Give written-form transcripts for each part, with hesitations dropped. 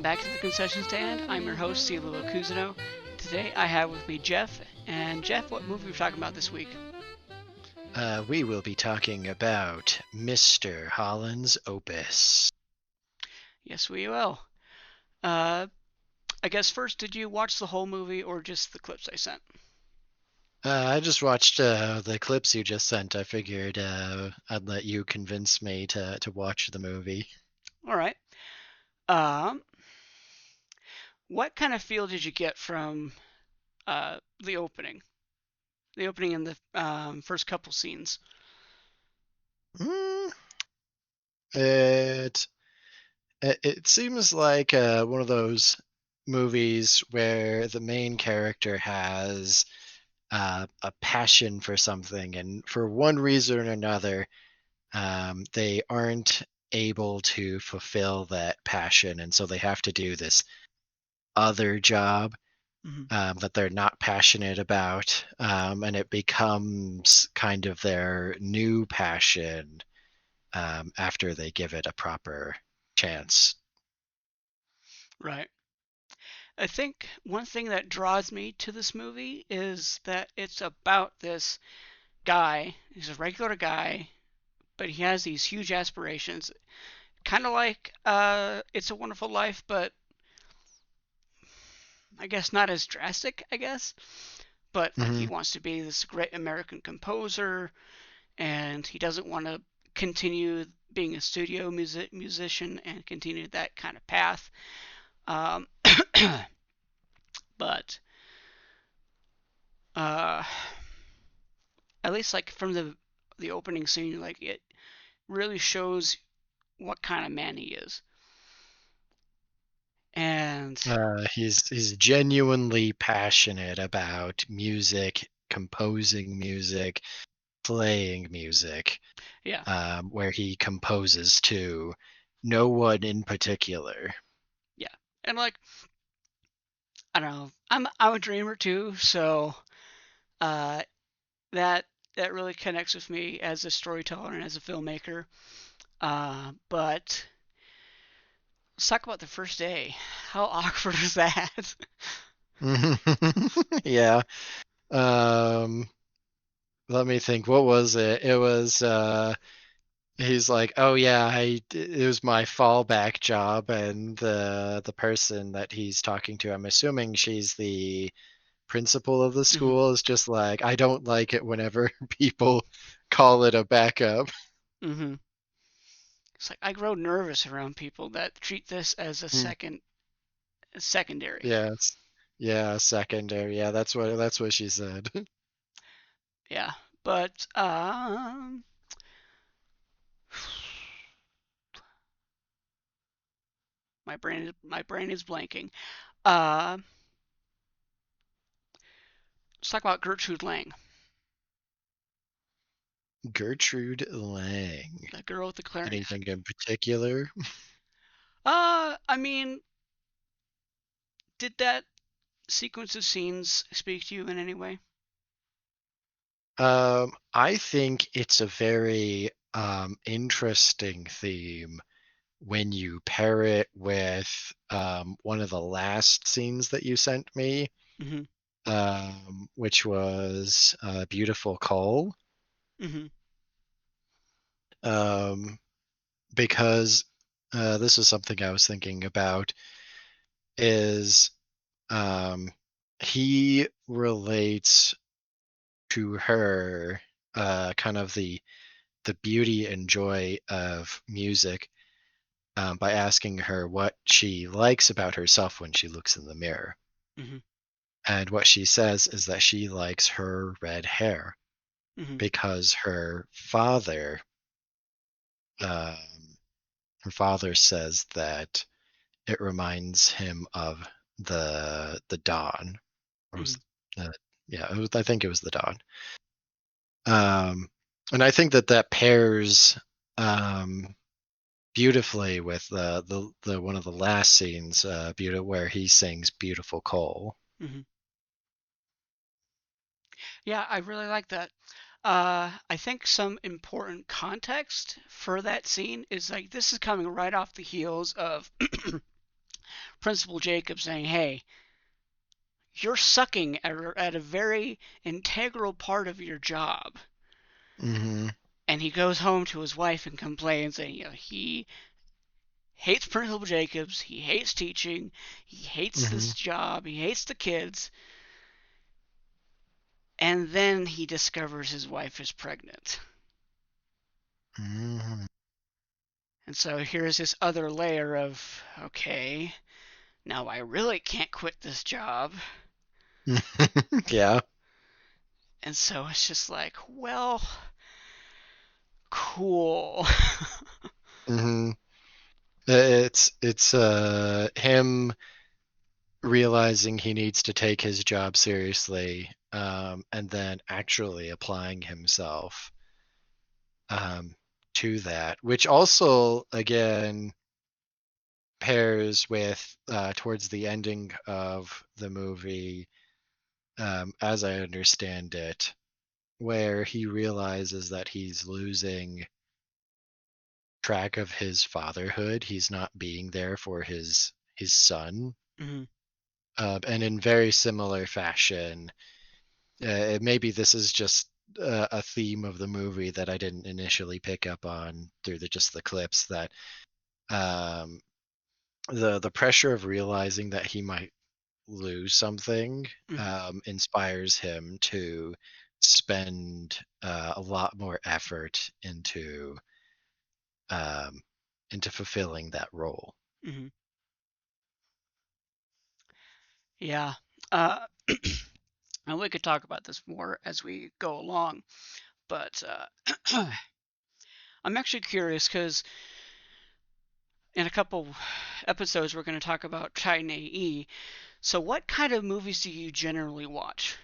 back to the concession stand. I'm your host, Cielo Kuzino. Today I have with me Jeff. And Jeff, what movie are we talking about this week? We will be talking about Mr. Holland's Opus. Yes, we will. Uh, I guess first, did you watch the whole movie or just the clips I sent? I just watched the clips you just sent. I figured I'd let you convince me to watch the movie. All right. Um, what kind of feel did you get from the opening? The opening and the first couple scenes. Mm, it it seems like one of those movies where the main character has a passion for something, and for one reason or another, they aren't able to fulfill that passion, and so they have to do this other job Mm-hmm. that they're not passionate about, and it becomes kind of their new passion after they give it a proper chance. Right. I think one thing that draws me to this movie is that it's about this guy. He's a regular guy, but he has these huge aspirations. Kind of like It's a Wonderful Life, but I guess not as drastic, I guess. But like he Hmm. wants to be this great American composer, and he doesn't want to continue being a studio musician and continue that kind of path. Um, but uh, at least like from the opening scene, like it really shows what kind of man he is. And He's genuinely passionate about music, composing music, playing music, yeah, where he composes to no one in particular. yeah. And like I don't know, I'm a dreamer too, so uh, that that really connects with me as a storyteller and as a filmmaker. But let's talk about the first day. How awkward is that? Yeah. Um, Let me think. What was it? It was he's like, "Oh yeah, it was my fallback job," and the person that he's talking to, I'm assuming she's the principal of the hmm school, is just like, "I don't like it whenever people call it a backup." hmm It's like I grow nervous around people that treat this as a Hmm. secondary. Yes. Yeah, secondary. Yeah, that's what she said. Yeah, but my brain is blanking. Uh, let's talk about Gertrude Lang, Gertrude Lang. the girl with the clarinet. Anything in particular? I mean, did that sequence of scenes speak to you in any way? I think it's a very interesting theme when you pair it with one of the last scenes that you sent me, hmm which was Beautiful Coal, hmm um, because this is something I was thinking about, is um, he relates to her kind of the beauty and joy of music by asking her what she likes about herself when she looks in the mirror. hmm And what she says is that she likes her red hair hmm because um, her father says that it reminds him of the dawn. Or hmm was, uh, yeah, I think it was the dawn. Um, and I think that that pairs um, beautifully with the one of the last scenes, where he sings "Beautiful Coal." hmm Yeah, I really like that. I think some important context for that scene is like this is coming right off the heels of Principal Jacob saying, "Hey, you're sucking at a very integral part of your job." Mm-hmm. And he goes home to his wife and complains, and he hates Principal Jacobs, he hates teaching, he hates Mm-hmm. this job, he hates the kids, and then he discovers his wife is pregnant. Mm-hmm. And so here's this other layer of, okay, now I really can't quit this job. Yeah. And so it's just like, well, cool. Mm-hmm. It's him realizing he needs to take his job seriously, and then actually applying himself um, to that, which also again pairs with towards the ending of the movie, as I understand it, where he realizes that he's losing track of his fatherhood. He's not being there for his son, Mhm. and in very similar fashion. Maybe this is just a theme of the movie that I didn't initially pick up on through just the clips, that um, the pressure of realizing that he might lose something Mhm. inspires him to spend a lot more effort um, into fulfilling that role. Mhm. Yeah. Uh, and we could talk about this more as we go along, but I'm actually curious because in a couple episodes we're going to talk about China E. So, what kind of movies do you generally watch?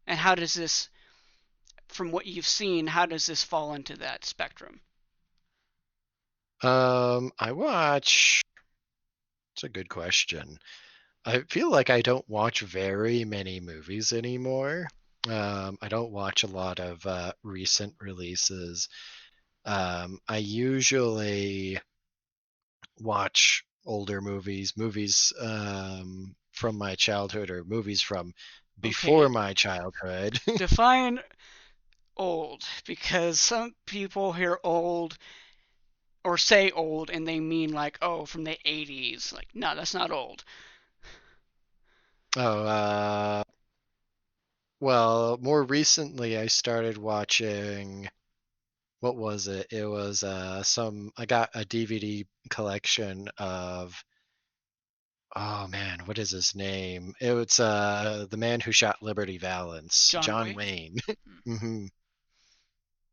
And how does this, from what you've seen, how does this fall into that spectrum? I watch. It's a good question. I feel like I don't watch very many movies anymore. I don't watch a lot of recent releases. I usually watch older movies, movies from my childhood, or movies from before Okay, my childhood. define old, because some people hear old or say old and they mean like, oh, from the 80s. Like, no, that's not old. Oh, well, more recently I started watching. What was it? It was some. I got a DVD collection of. Oh man, what is his name? It was the man who shot Liberty Valance, John John Wayne? Wayne. hmm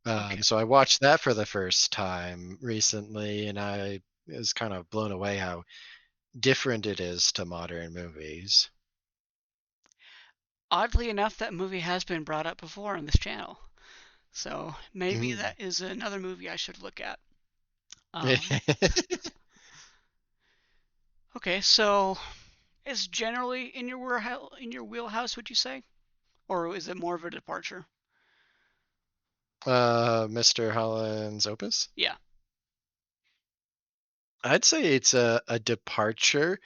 Okay. So I watched that for the first time recently, and I was kind of blown away how different it is to modern movies. Oddly enough, that movie has been brought up before on this channel. So maybe Mhm. that is another movie I should look at. Um, okay, so is generally in your wheelhouse, would you say, or is it more of a departure? Mr. Holland's Opus. Yeah. I'd say it's a departure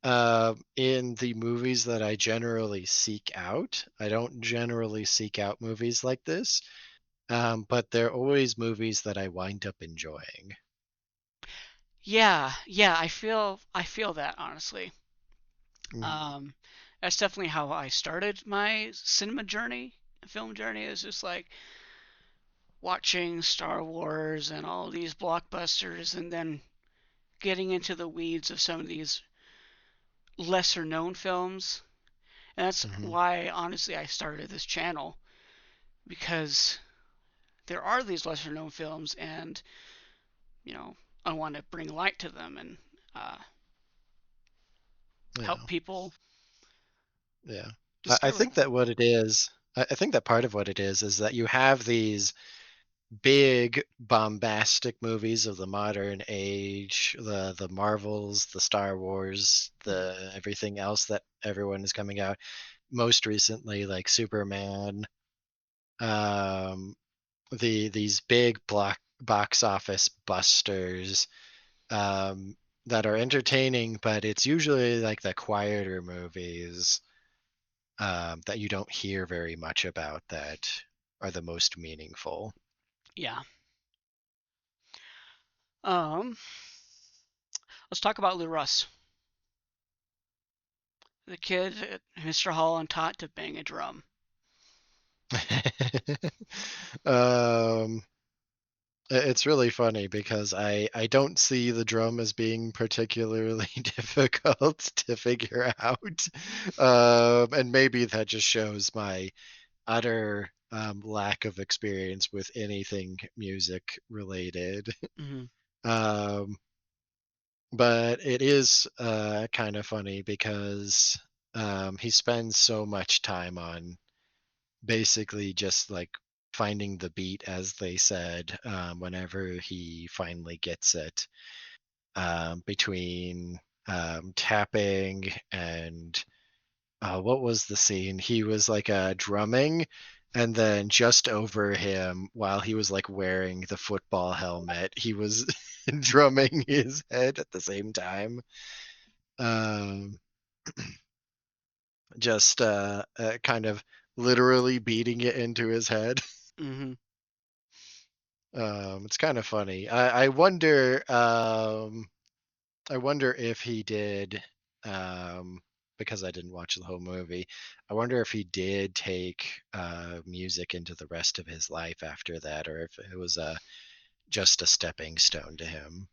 in the movies that I generally seek out. I don't generally seek out movies like this, but they're always movies that I wind up enjoying. Yeah, yeah, I feel that honestly. Mhm. Um, that's definitely how I started my cinema journey, film journey. Is just like watching Star Wars and all these blockbusters, and then getting into the weeds of some of these lesser known films. And that's Mhm. why, honestly, I started this channel because there are these lesser known films, and you know, I want to bring light to them and uh, help Yeah. people Yeah. I discover think them. that what it is, I think that part of what it is that you have these big bombastic movies of the modern age, the Marvels, the Star Wars, Mhm. the everything else that everyone is coming out. Most recently, like Superman, um, these big block box office busters. Um, that are entertaining, but it's usually like the quieter movies that you don't hear very much about that are the most meaningful. Yeah. Um, let's talk about Lou Russ, the kid Mr. Holland taught to bang a drum. um, it's really funny because I don't see the drum as being particularly difficult to figure out, and maybe that just shows my utter lack of experience with anything music related. Hmm. Um, but it is kind of funny because he spends so much time on basically just like finding the beat, as they said, whenever he finally gets it, between tapping and what was the scene? He was like drumming, and then just over him, while he was like wearing the football helmet, he was drumming his head at the same time. Um, just kind of literally beating it into his head. Hmm. It's kind of funny. I wonder if he did, because I didn't watch the whole movie. I wonder if he did take music into the rest of his life after that, or if it was just a stepping stone to him.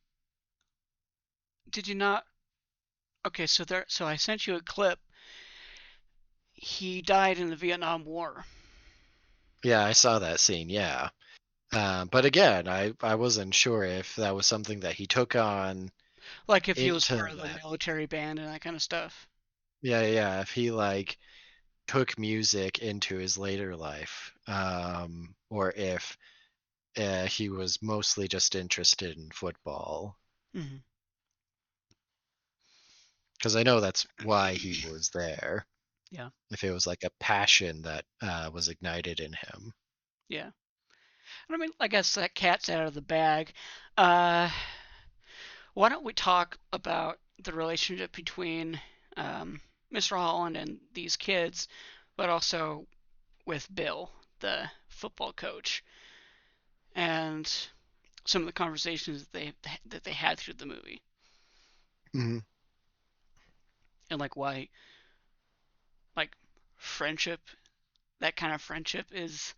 Did you not? Okay, so there. So I sent you a clip. He died in the Vietnam War. Yeah, I saw that scene. Yeah, but again, I wasn't sure if that was something that he took on Like if he was into part of the that. military band and that kind of stuff. Yeah, yeah. If he like took music into his later life, or if he was mostly just interested in football, Hmm. because I know that's why he was there. Yeah, If it was like a passion that was ignited in him. yeah. I mean, I guess that cat's out of the bag. Uh, why don't we talk about the relationship between Mr. Holland and these kids, but also with Bill, the football coach, and some of the conversations that they had through the movie, Hmm. and like why like friendship, that kind of friendship is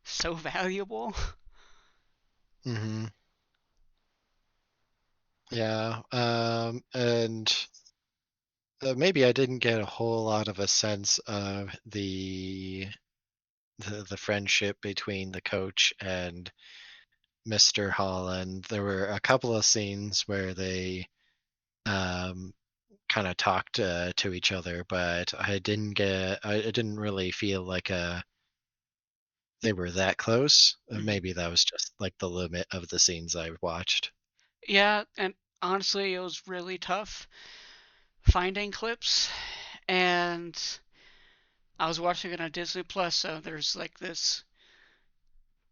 so valuable. Hmm. Yeah, and maybe I didn't get a whole lot of a sense of the friendship between the coach and Mr. Holland. There were a couple of scenes where they um, kind of talked to each other, but I didn't really feel like they were that close. Hmm. Maybe that was just like the limit of the scenes I watched. Yeah, and honestly, it was really tough finding clips, and I was watching it on Disney Plus, so there's like this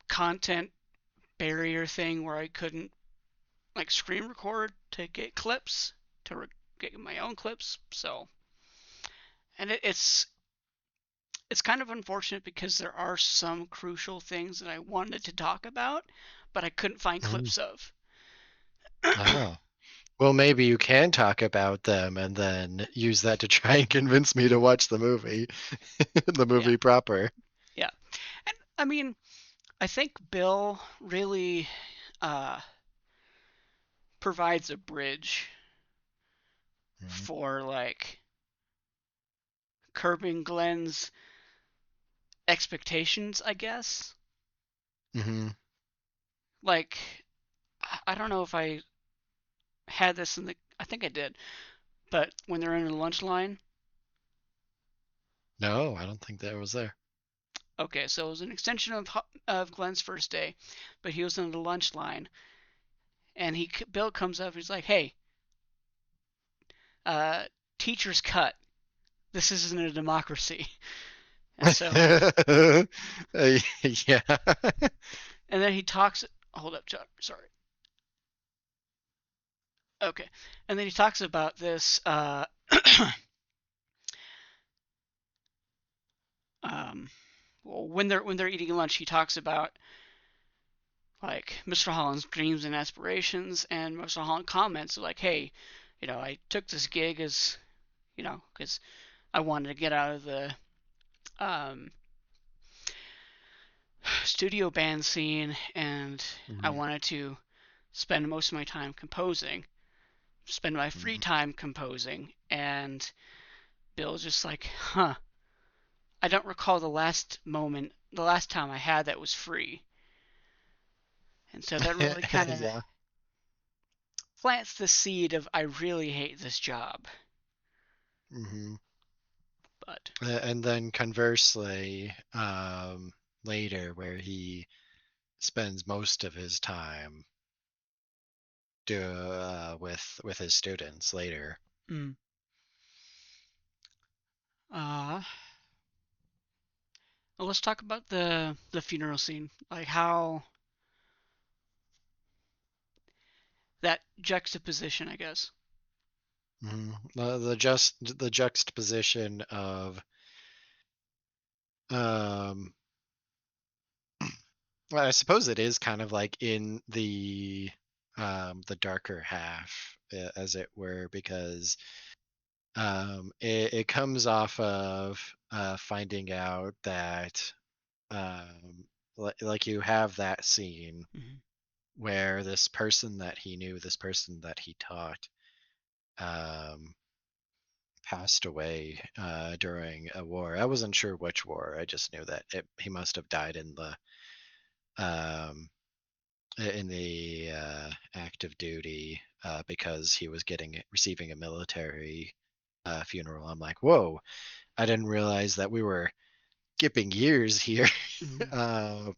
content barrier thing where I couldn't like screen record to get clips get my own clips. So, and it's kind of unfortunate because there are some crucial things that I wanted to talk about, but I couldn't find Mm. clips of. Oh. Well, maybe you can talk about them and then use that to try and convince me to watch the movie, the Yeah, movie proper. yeah, and I mean, I think Bill really uh, provides a bridge for like curbing Glenn's expectations, I guess. Mm-hmm. Like, I don't know if I had this in the, I think I did, but when they're in the lunch line, No, I don't think that was there. okay, so it was an extension of Glenn's first day, but he was in the lunch line, and Bill comes up, he's like, "Hey, uh, teacher's cut. This isn't a democracy." And so, Yeah. and then he talks. Hold up, sorry. Okay. And then he talks about this um well, when they're eating lunch, he talks about like Mr. Holland's dreams and aspirations, and Mr. Holland comments like, "Hey, I took this gig as, because I wanted to get out of the um, studio band scene, and I Hmm. wanted to spend most of my time composing, spend my free Hmm. time composing." And Bill's just like, "Huh, I don't recall the last time I had that was free." And so that really kind of Yeah. plants the seed of, I really hate this job. Hmm. But And then conversely, later, where he spends most of his time with his students later. mm, uh, well, let's talk about the funeral scene, like how that juxtaposition, I guess. Mhm. The juxtaposition of um well, I suppose it is kind of like in the darker half, as it were, because it comes off of finding out that like you have that scene Mm-hmm. where this person that he knew, this person that he taught, um passed away during a war. I wasn't sure which war. I just knew that he must have died um, in the active duty, because he was receiving a military funeral. I'm like, whoa! I didn't realize that we were skipping years here. Mm-hmm. uh,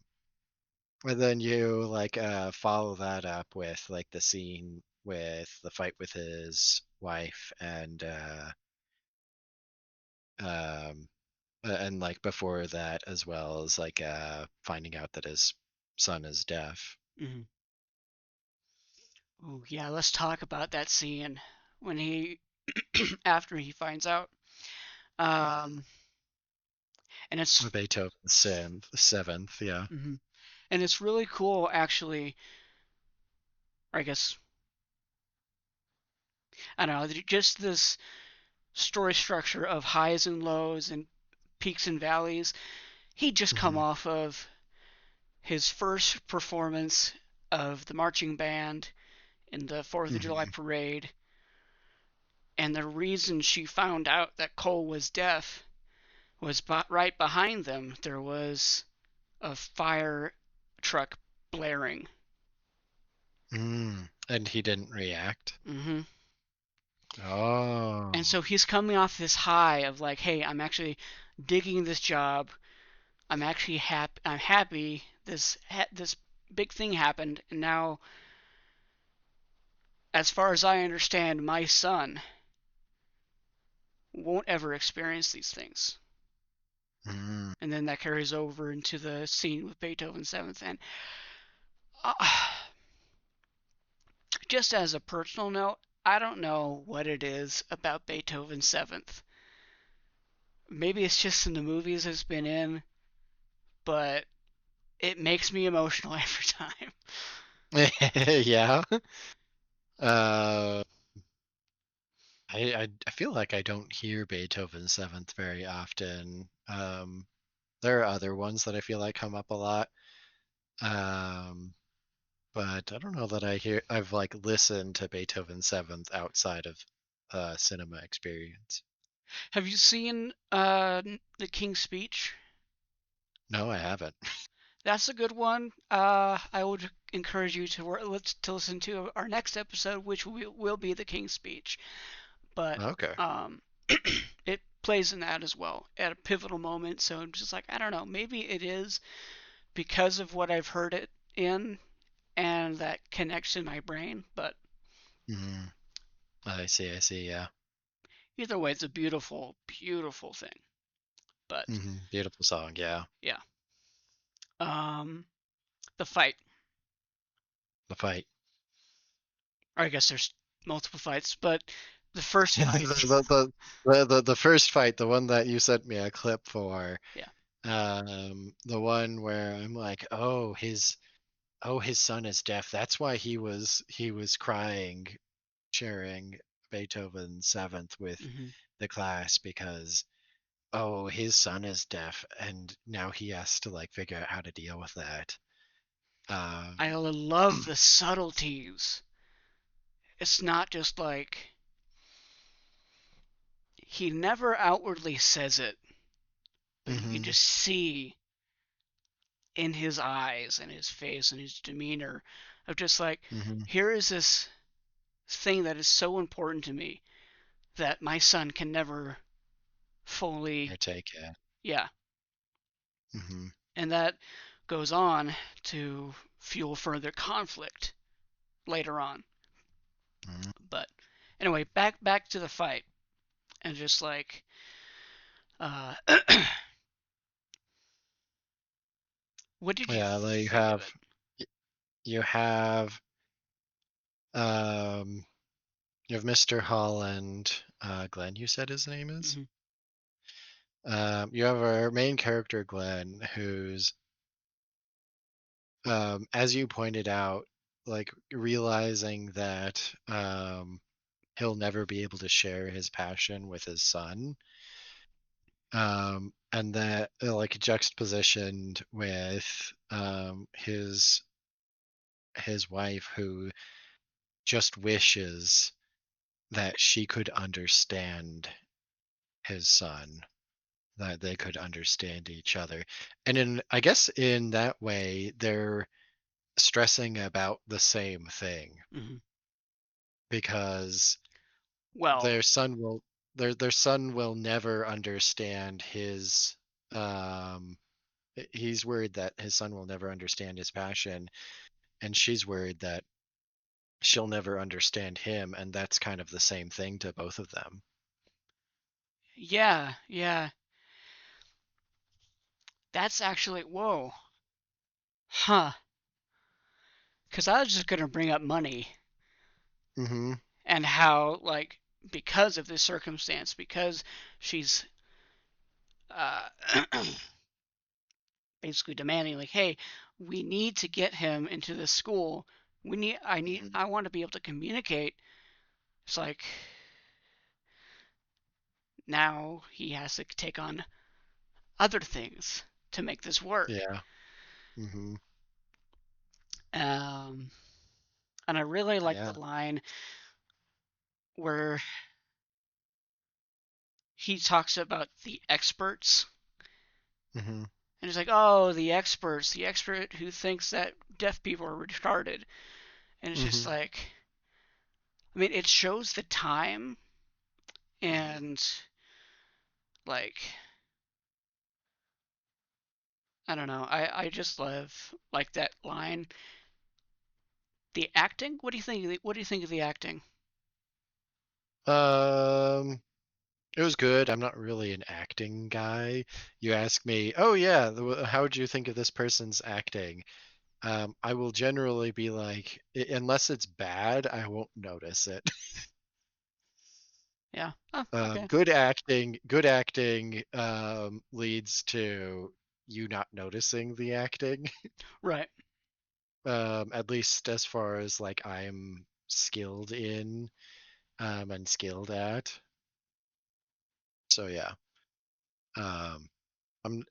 and then you like follow that up with like the scene with the fight with his wife um, and like before that as well as like finding out that his son is deaf. Mm-hmm. Oh yeah, let's talk about that scene when he after he finds out. Um, and it's Beethoven's seventh, yeah. mhm. And it's really cool, actually. Or I guess I don't know, just this story structure of highs and lows and peaks and valleys. He'd just come Hmm. off of his first performance of the marching band in the Fourth of July Hmm. parade, and the reason she found out that Cole was deaf was right behind them. There was a fire truck blaring. And he didn't react. Hmm. And Oh. so he's coming off this high of like, hey, I'm actually digging this job. I'm actually happy. I'm happy. This big thing happened, and now, as far as I understand, my son won't ever experience these things. Mm. And then that carries over into the scene with Beethoven's Seventh. And uh, just as a personal note, I don't know what it is about Beethoven's Seventh. Maybe it's just in the movies it's been in, but it makes me emotional every time. Yeah. uh I feel like I don't hear Beethoven's seventh very often. There are other ones that I feel like come up a lot. um but I don't know that I've like listened to Beethoven's seventh outside of cinema experience. Have you seen the King's Speech? No, I haven't. That's a good one. I would encourage you to listen to our next episode, which will be the King's Speech. But Okay. um, it plays in that as well at a pivotal moment. So I'm just like, I don't know, maybe it is because of what I've heard it in, and that connects in my brain. But Mhm. I see, yeah. either way, it's a beautiful, beautiful thing. But Beautiful song, yeah. yeah, um, the fight. The fight. Or I guess there's multiple fights, but the first fight, The first fight, the one that you sent me a clip for, yeah, the one where I'm like, oh, his son is deaf. That's why he was crying, sharing Beethoven's Seventh with hmm the class because oh, his son is deaf, and now he has to like figure out how to deal with that. I Um, love the subtleties. It's not just like he never outwardly says it, but you can hmm just see in his eyes and his face and his demeanor of just like, hmm here is this thing that is so important to me that my son can never fully, I take it. yeah. hmm And that goes on to fuel further conflict later on. hmm But anyway, back to the fight and just like uh what did you Yeah, like think of it? y- you have um you have Mr. Holland, Glenn, you said his name is? Mm-hmm. You have our main character, Glenn, who's as you pointed out, like realizing that he'll never be able to share his passion with his son. And that like juxtapositioned with his wife who just wishes that she could understand his son, that they could understand each other. And in I guess in that way they're stressing about the same thing Mm-hmm. because Well, their son will their son will never understand his um he's worried that his son will never understand his passion, and she's worried that she'll never understand him, and that's kind of the same thing to both of them. yeah, yeah. That's actually whoa, huh? Because I was just gonna bring up money Mhm. and how like because of this circumstance, because she's uh basically demanding like, hey, we need to get him into this school. Mhm. I want to be able to communicate. It's like now he has to take on other things to make this work. Yeah. Mhm. Um, and I really like Yeah. the line where he talks about the experts. Mhm. And he's like, oh, the experts, the expert who thinks that deaf people are retarded. And it's just Mhm. like, I mean, it shows the time and like I don't know. I just love like that line. The acting. What do you think? What do you think of the acting? Um, it was good. I'm not really an acting guy. You ask me, "Oh yeah, how would you think of this person's acting?" I will generally be like, unless it's bad, I won't notice it. Yeah. Oh, okay. Good acting leads to you not noticing the acting. Right. At least as far as like I'm skilled in and skilled at. So yeah, um,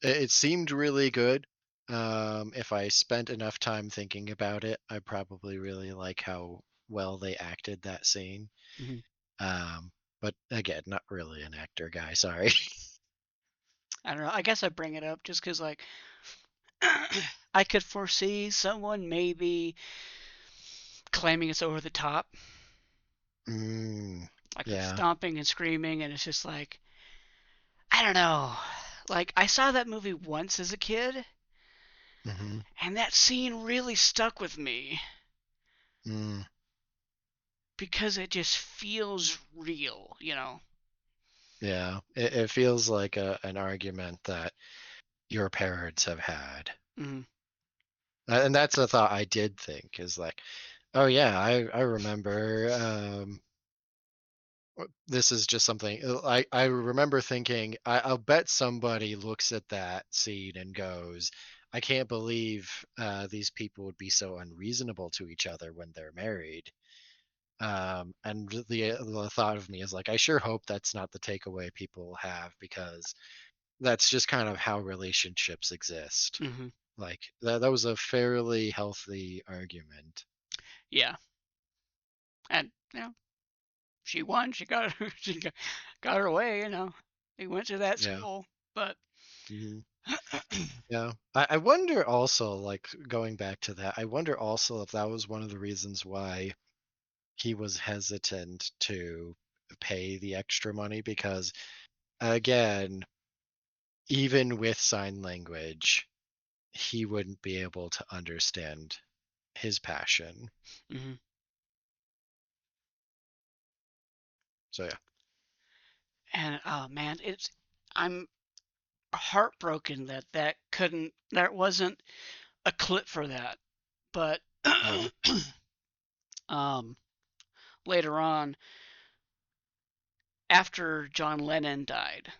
it seemed really good. If I spent enough time thinking about it, I probably really like how well they acted that scene. hmm Um, but again, not really an actor guy. Sorry. I don't know. I guess I bring it up just because like I could foresee someone maybe claiming it's over the top, mm, like the yeah. stomping and screaming, and it's just like I don't know. Like I saw that movie once as a kid, hmm and that scene really stuck with me mm, because it just feels real, you know. yeah. It feels like an argument that your parents have had. Mm-hmm. And that's a thought I did think is like, Oh yeah, I remember. This is just something I remember thinking. I'll bet somebody looks at that scene and goes, "I can't believe these people would be so unreasonable to each other when they're married." And the thought of me is like, I sure hope that's not the takeaway people have, because that's just kind of how relationships exist. Hmm. Like that was a fairly healthy argument. Yeah, and she won. She got her, got her way. They went to that Yeah. school, but Hmm. Yeah. I wonder also, like, going back to that, I wonder also if that was one of the reasons why he was hesitant to pay the extra money, because again, even with sign language, he wouldn't be able to understand his passion. hmm. So yeah. And oh man, I'm heartbroken that there wasn't a clip for that. But Yeah. um, later on, after John Lennon died,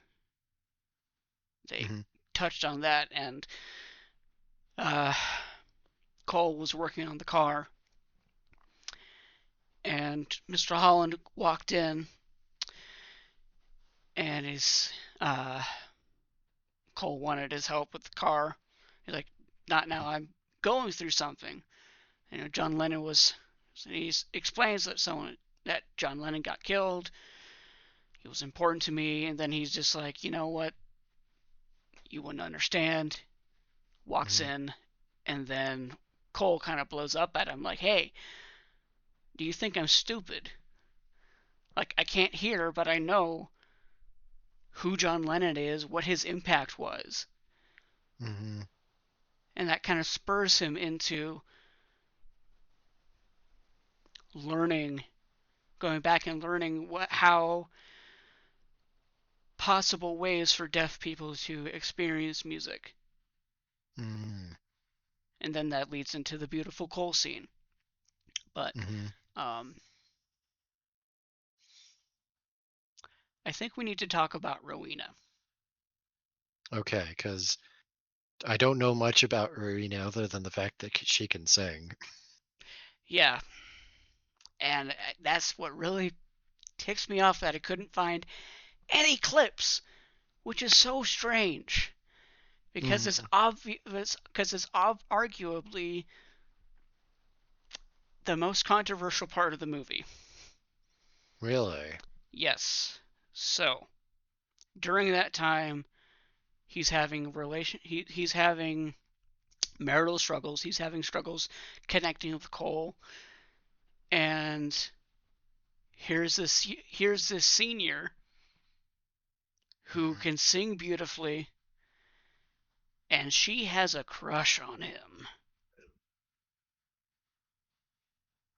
they Hmm. touched on that, and uh, Cole was working on the car, and Mr. Holland walked in, and his uh, Cole wanted his help with the car. He's like, "Not now. I'm going through something." John Lennon was. He explains that John Lennon got killed. He was important to me, and then he's just like, you know what? You wouldn't understand. Walks Hmm. in, and then Cole kind of blows up at him, like, "Hey, do you think I'm stupid? Like, I can't hear, but I know who John Lennon is, what his impact was." Hmm. And that kind of spurs him into learning, going back and learning how possible ways for deaf people to experience music. Hmm. And then that leads into the beautiful Cole scene. But Hmm. um, I think we need to talk about Rowena. Okay, because I don't know much about Rowena other than the fact that she can sing. Yeah, and that's what really ticks me off, that I couldn't find any clips, which is so strange because it's Mm, obvious, because it's arguably the most controversial part of the movie. really? Yes. So during that time, he's having marital struggles. He's having struggles connecting with Cole, and here's this senior who Mhm. can sing beautifully, and she has a crush on him,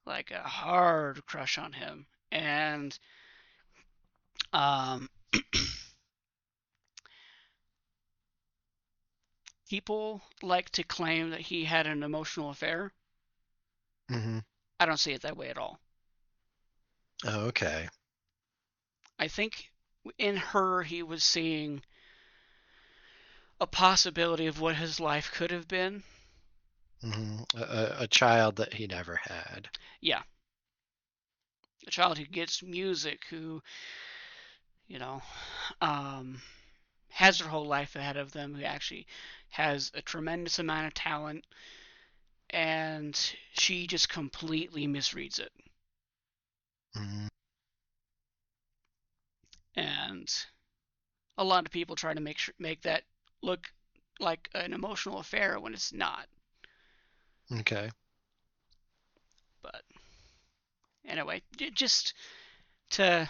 like a hard crush on him. And um, people like to claim that he had an emotional affair. Mhm. I don't see it that way at all. Oh, okay. I think in her he was seeing a possibility of what his life could have been. Mhm. A child that he never had. Yeah, a child who gets music, who you know um, has their whole life ahead of them, who actually has a tremendous amount of talent, and she just completely misreads it. Mhm. And a lot of people try to make that look like an emotional affair when it's not. Okay. But anyway, just to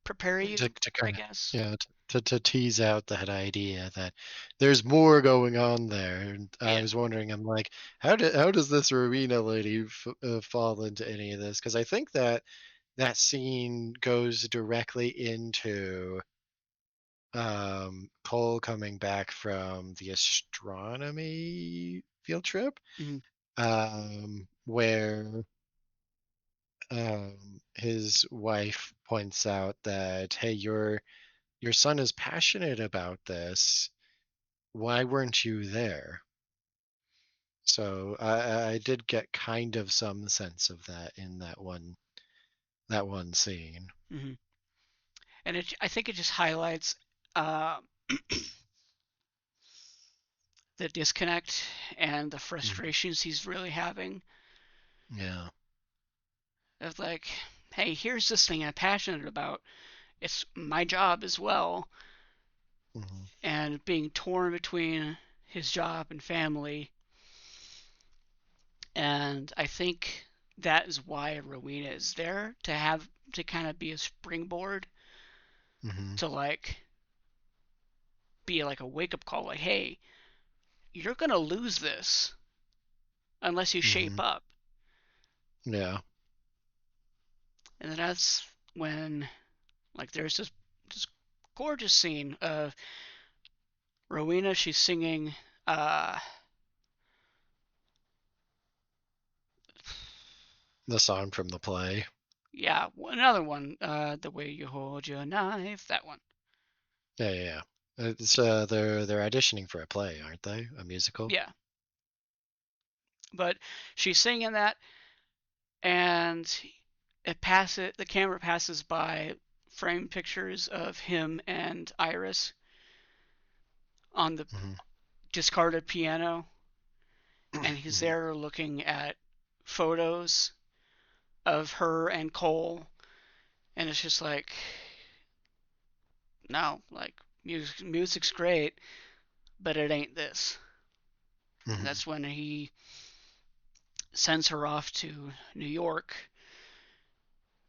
prepare To you, I kind of, guess. yeah, to tease out that idea that there's more going on there. And I Yeah. was wondering, I'm like, how does this Rowena lady fall into any of this? Because I think that that scene goes directly into Cole coming back from the astronomy field trip. Mhm. where his wife points out that, hey, your son is passionate about this. Why weren't you there? So I did get kind of some sense of that in that one scene. Hmm. And I think it just highlights uh, the disconnect and the Mhm. frustrations he's really having. Yeah. Of like, hey, here's this thing I'm passionate about. It's my job as well, Hmm. and being torn between his job and family. And I think that is why Rowena is there to kind of be a springboard Hmm. to like be like a wake up call, like, hey, you're gonna lose this unless you Hmm. shape up. Yeah. And then that's when like there's this gorgeous scene of Rowena. She's singing, uh, The song from the play. yeah, another one, the way you hold your knife. That one. Yeah, yeah, yeah. It's they're auditioning for a play, aren't they? A musical. Yeah, but she's singing that, and the camera passes by framed pictures of him and Iris on the Hmm. discarded piano, and he's there looking at photos of her and Cole, and it's just like, no, like music's great, but it ain't this. And Hmm. that's when he sends her off to New York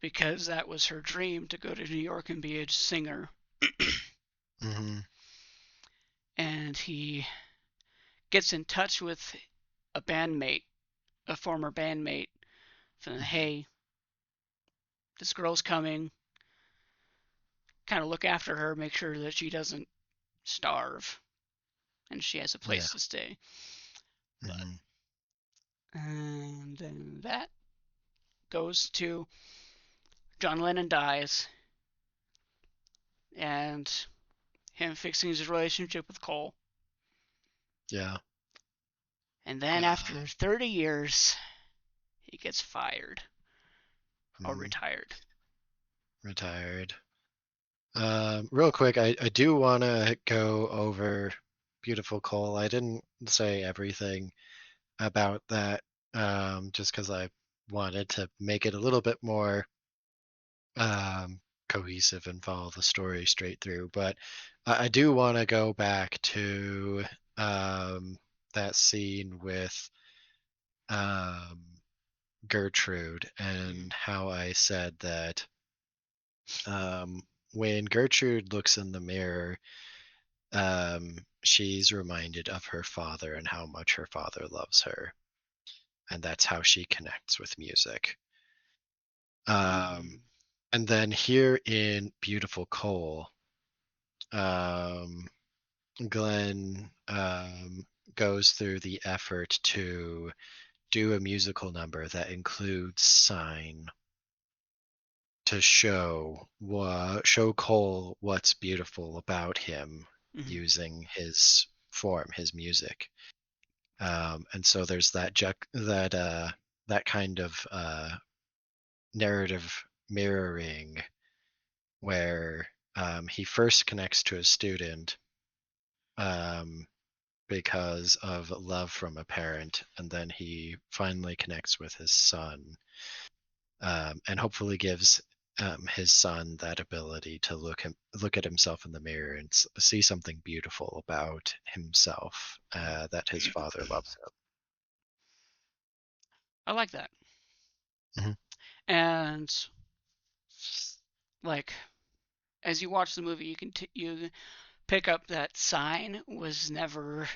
because that was her dream, to go to New York and be a singer. Hmm. And he gets in touch with a bandmate, a former bandmate, saying, hey, this girl's coming. Kind of look after her, make sure that she doesn't starve and she has a Yeah. place to stay. But Hmm. and then that goes to John Lennon dies and him fixing his relationship with Cole. Yeah. And then Uh, after 30 years, he gets fired or mhm. retired. Retired. Real quick, I do want to go over Beautiful Coal. I didn't say everything about that, just because I wanted to make it a little bit more cohesive and follow the story straight through. But I do want to go back to that scene with um, Gertrude Mm-hmm. and how I said that when Gertrude looks in the mirror, she's reminded of her father and how much her father loves her. And that's how she connects with music. Um, Mm-hmm. and then here in Beautiful Coal, um, Glenn goes through the effort to do a musical number that includes Sign to show Cole what's beautiful about him Mm-hmm. using his form, his music. And so there's that kind of narrative mirroring where he first connects to a student um, because of love from a parent, and then he finally connects with his son, and hopefully gives his son that ability to look at himself in the mirror and see something beautiful about himself, that his father loves I like that. him. And like as you watch the movie, you pick up that Sign was never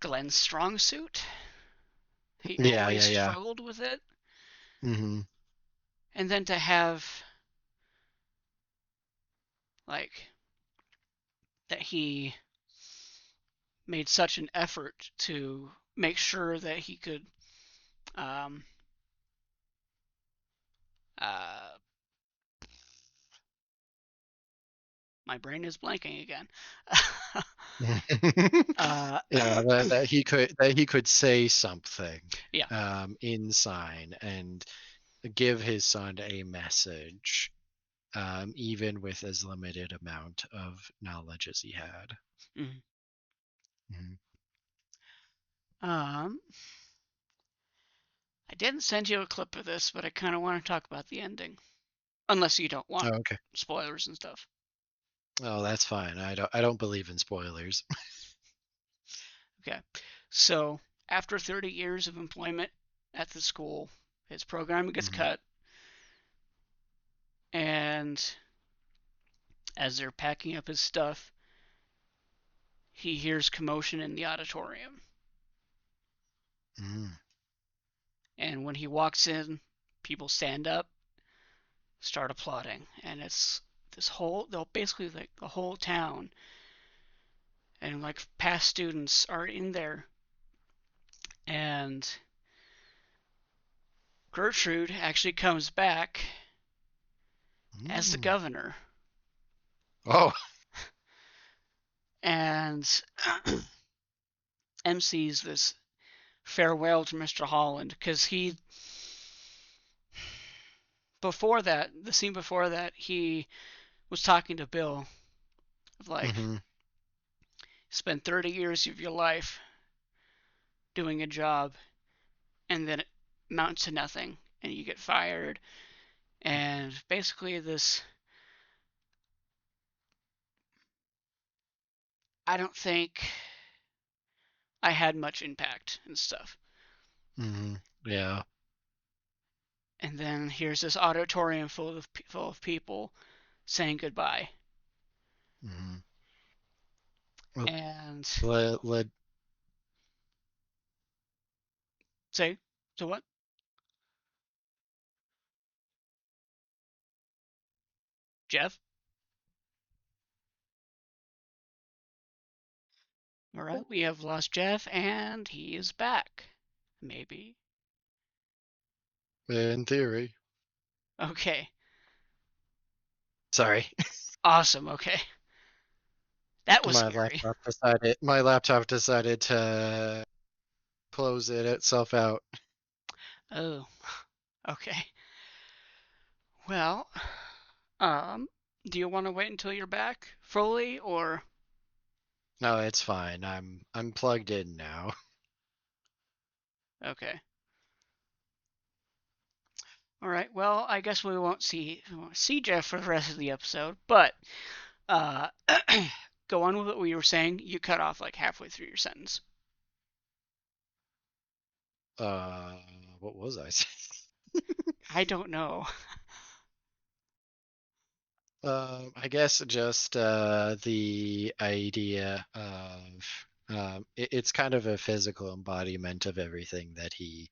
Glenn's strong suit. He Yeah, always yeah, yeah. struggled with it. Hmm. And then to have like that he made such an effort to make sure that he could Um, uh, my brain is blanking again. uh, Yeah, that he could say something yeah. in sign and give his son a message, even with as limited amount of knowledge as he had. Mhm. Mhm. Um, I didn't send you a clip of this, but I kind of want to talk about the ending, unless you don't want Oh, okay. spoilers and stuff. Oh, that's fine. I don't believe in spoilers. Okay. So after 30 years of employment at the school, his program gets Mhm. cut, and as they're packing up his stuff, he hears commotion in the auditorium. Mm. And when he walks in, people stand up, start applauding, and it's this whole, they'll basically like the whole town and like past students are in there, and Gertrude actually comes back as the Mm. governor Oh. and MCs this farewell to Mr. Holland because before that, the scene before that, he was talking to Bill of like, Hmm. spend 30 years of your life doing a job and then it amounts to nothing and you get fired. And basically, this, I don't think I had much impact and stuff. Hmm. Yeah. And then here's this auditorium full of people saying goodbye. Hmm. Well, And let say, so what? Jeff? All right, we have lost Jeff, and he is back. Maybe. in theory. Okay. Sorry. Awesome. Okay. That was My scary. laptop decided to close itself out. Oh. Okay. Well, um, do you want to wait until you're back fully, or No, it's fine. I'm plugged in now. okay? All right. Well, I guess we won't see Jeff for the rest of the episode, but uh, go on with what we were saying. You cut off like halfway through your sentence. Uh, what was I saying? I don't know. I guess just the idea of it's kind of a physical embodiment of everything that he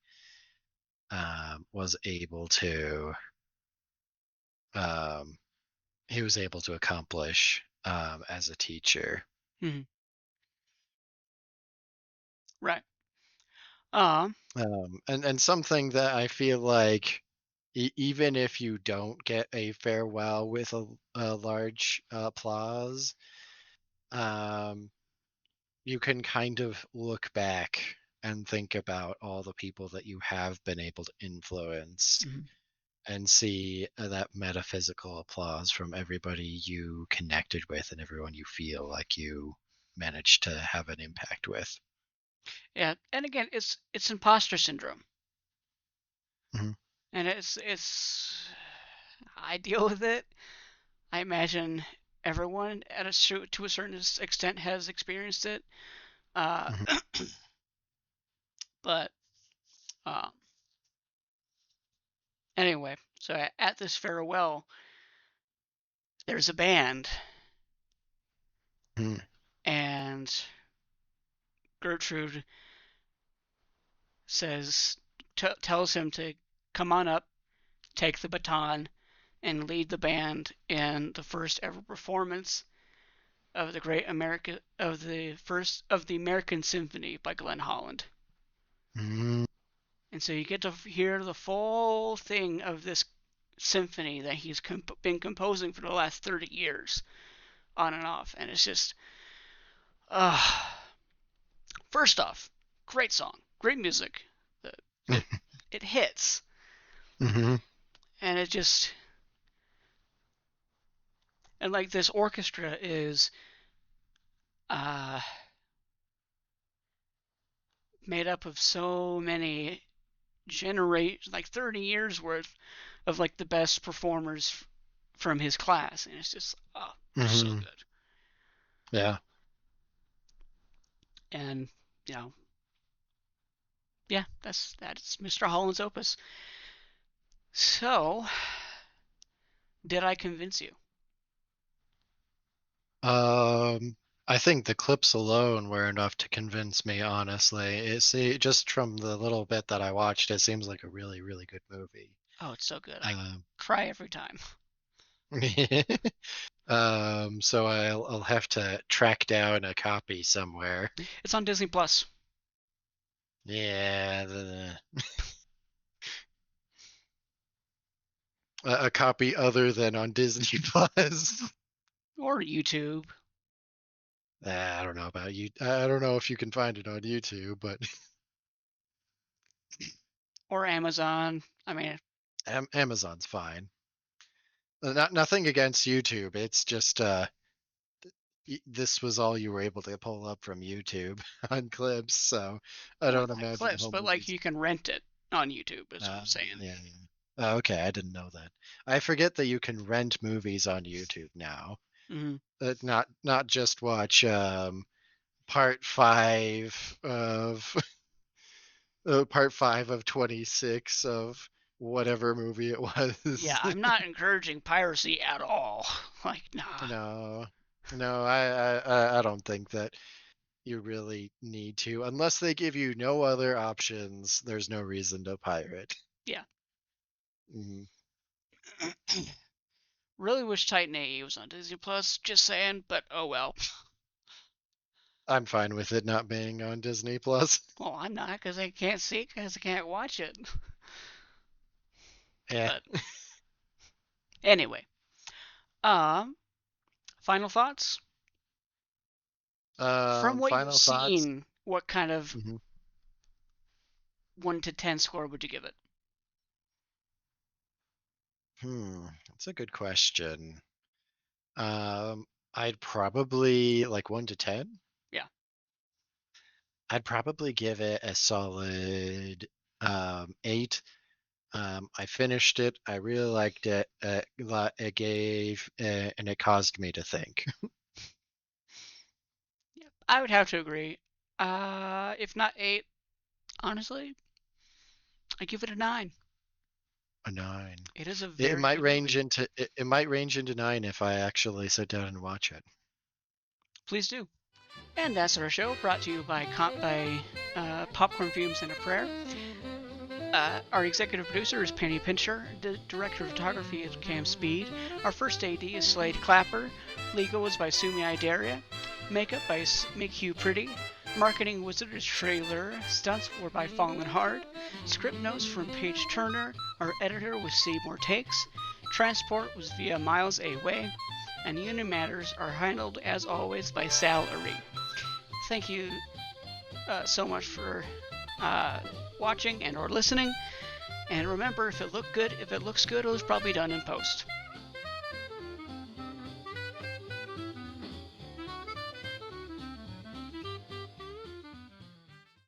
was able to um, accomplish as a teacher. Mhm. Right. Um. And something that I feel like even if you don't get a farewell with a large applause, um, you can kind of look back and think about all the people that you have been able to influence Mhm. and see that metaphysical applause from everybody you connected with and everyone you feel like you managed to have an impact with. Yeah. And again, it's imposter syndrome, Mhm. and it's I deal with it. I imagine everyone to a certain extent has experienced it. Uh, Mhm. but um, anyway, so at this farewell, there's a band, Mhm. and Gertrude tells him to come on up, take the baton, and lead the band in the first ever performance of the great America of the American Symphony by Glenn Holland. Mhm. And so you get to hear the full thing of this symphony that he's been composing for the last 30 years on and off. And it's just, uh, first off, great song, great music. It, it hits. Mm-hmm. And it just, and like this orchestra is uh, made up of so many like 30 years worth of like the best performers from his class, and it's just so Mm-hmm. good. Yeah. And you know, yeah, that's Mr. Holland's opus. So, did I convince you? Um, I think the clips alone were enough to convince me, honestly. Just from the little bit that I watched, it seems like a really, really good movie. Oh, it's so good. I Um, cry every time. so I'll have to track down a copy somewhere. It's on Disney Plus Yeah, a copy other than on Disney Plus. or YouTube I don't know about you. I don't know if you can find it on YouTube, but or Amazon. I mean, Amazon's fine. Nothing against YouTube. It's just this was all you were able to pull up from YouTube on clips, so I well, don't not imagine the clips, whole but like movie's. you can rent it on YouTube. Is what I'm saying. Yeah, yeah. Oh, okay, I didn't know that. I forget that you can rent movies on YouTube now. Mm-hmm. Not just watch part five of part five of 26 of whatever movie it Yeah, was. I'm not encouraging piracy at all. Like, nah. No, no, I don't think that you really need to. Unless they give you no other options, there's no reason to pirate. Yeah. Mhm. Really wish Titan AE was on Disney Plus. Just saying, but oh well. I'm fine with it not being on Disney Plus. Well, I'm not because I can't see it because I can't watch it. Yeah. But anyway, um, final thoughts from what you've Final thoughts. seen. What kind of Mhm. 1 to 10 score would you give it? That's a good question. I'd probably like 1 to 10. Yeah. I'd probably give it a solid 8. I finished it. I really liked it. It gave and it caused me to think. Yeah, I would have to agree. If not 8, honestly, I give it a 9. A 9. It is a It very might good range movie. into it might range into 9 if I actually sit down and watch it. Please do. And that's our show, brought to you by Popcorn Fumes and a Prayer. Our executive producer is Penny Pincher. The director of photography is Cam Speed. Our first AD is Slade Clapper. Legal is by Sumi Idaria. Makeup by Make Hugh Pretty. Marketing Wizard is Trailer. Stunts were by Fallen Hard. Script notes from Paige Turner. Our editor was Seymour Takes. Transport was via Miles A. Way. And Union Matters are handled, as always, by Sal Ari. Thank you so much for watching and or listening. And remember, if it looks good, it was probably done in post.